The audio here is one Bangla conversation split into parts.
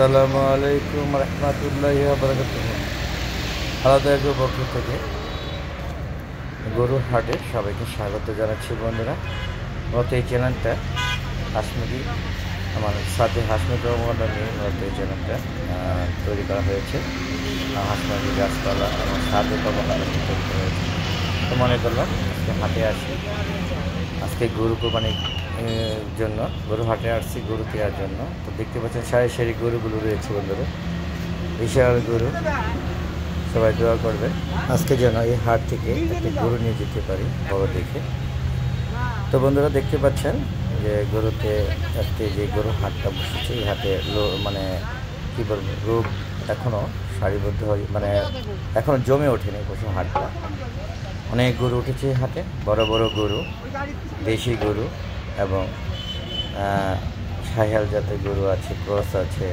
আসসালামু আলাইকুম রহমতুল্লাহি ওয়া বারাকাতুহু। আলাদা একটু পক্ষ থেকে গরুর হাটে সবাইকে স্বাগত জানাচ্ছি বন্ধুরা। মূলত এই চ্যানেলটা হাসমুদি আমার সাথে হাসমুদি রহমান নিয়ে মূলত এই চ্যানেলটা তৈরি করা হয়েছে। হাসমুদি গাছপালা আমার সাথে তৈরি করা হয়েছে। তো মনে করলাম আজকে হাটে আসি, আজকে গরু কোরবানির জন্য গরু হাটে আসছি গরু কেনার জন্য। তো দেখতে পাচ্ছেন সারি সারি গরুগুলো রয়েছে বন্ধুরা, বিশাল গরু। সবাই দোয়া করবে আজকে যেন এই হাট থেকে একটা গরু নিয়ে যেতে পারি বড় দেখে। তো বন্ধুরা দেখতে পাচ্ছেন যে গরুতে আজকে যে গরু হাটটা বসেছে, এই হাটে মানে কী বলবো, রোগ এখনও সারিবদ্ধ হয়, মানে এখনও জমে ওঠেনি পশু হাটটা। অনেক গরু উঠেছে হাটে, বড় বড় গরু, দেশি গরু এবং সাহিয়াল জাতের গরু আছে, ক্রস আছে,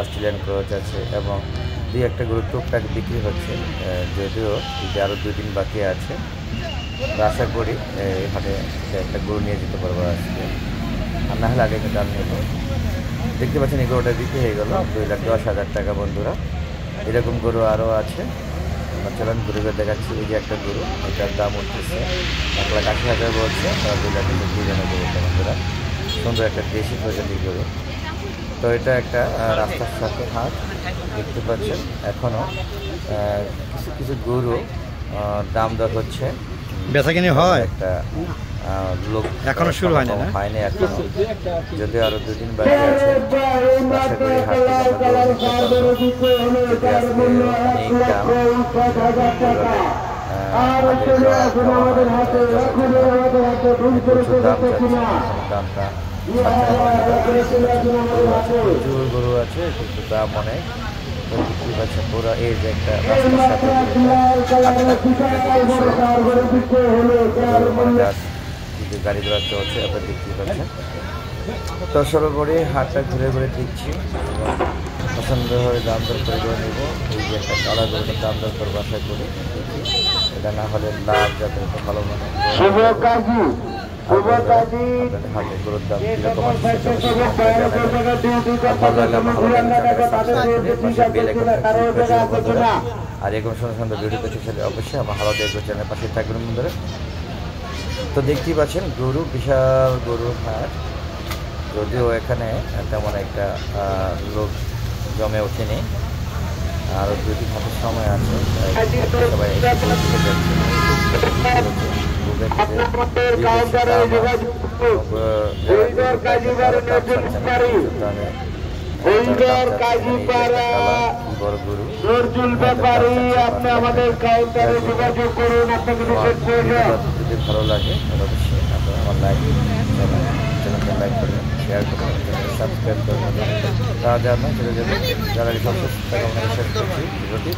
অস্ট্রেলিয়ান ক্রস আছে এবং দুই একটা গরু টুকটাক বিক্রি হচ্ছে, যদিও আরও 2 দিন বাকি আছে। আশা করি এই হাটে একটা গরু নিয়ে যেতে পারবো আজকে, আর না হলে আগে একটা দাম নেব। দেখতে পাচ্ছেন এই গরুটা বিক্রি হয়ে গেল 2,10,000 টাকা বন্ধুরা। এরকম গরু আরও আছে, চলেন ঘুরে ঘুরে দেখাচ্ছি। এই যে একটা গরু, এটার দাম উঠতেছে 1,80,000 বলছে, তারা 2 লাখ টাকা দিয়ে জানা গরুটা বন্ধুরা। সুন্দর একটা দেশি প্রজাতির গরু। তো এটা একটা রাস্তার সাথে হাট, দেখতে পাচ্ছেন। এখনও কিছু কিছু গরু দাম দর হচ্ছে, বেচাকিনি হয়, একটা লোক এখনো শুরু হয়নি এখনো, যদি আরো 2 দিন বাকি আছে। আশা করি হাট থেকে আমরা গরু নিতে পারবো। যদি আজকে অনেক দাম, প্রচুর দাম চাচ্ছে, দামটা প্রচুর গরু আছে কিন্তু দাম অনেক। বিক্রি পাচ্ছে পুরো এই যে একটা রাস্তার সাথে গাড়ি ঘোড়া চলছে, আপনার দেখতে পাচ্ছেন। তো সর্বোপরি হাটটা ঘুরে ঘুরে দেখছি, পছন্দ হয়ে দাম দর করে নেব। এই যে একটা কালা গরুটার দাম দর করবো আশা করি, এটা না হলে লাভ যাতে একটু ভালো মানে হাটের গরুর দাম কীরকম আছে আর এরকম সুন্দর সুন্দর ভিডিও পেতে চাইলে অবশ্যই আমার হালাদা এগ্রো চ্যানেলের পাশে থাকবেন বন্ধুরা। তো দেখতেই পাচ্ছেন গরু, বিশাল গরু হাট, যদিও এখানে তেমন একটা লোক জমে ওঠেনি, আরও 2 দিন হাতের সময় আছে। সবাই বড় গরু আপনি আমাদের কাউন্টারে যোগাযোগ করুন। যদি ভালো লাগে অবশ্যই আপনারা আমার চ্যানেলকে লাইক করবেন, শেয়ার করবেন, সাবস্ক্রাইব করবেন। যারা জানেন যারা সব সুস্থ থাকা শেষ করছি ভিডিওটি।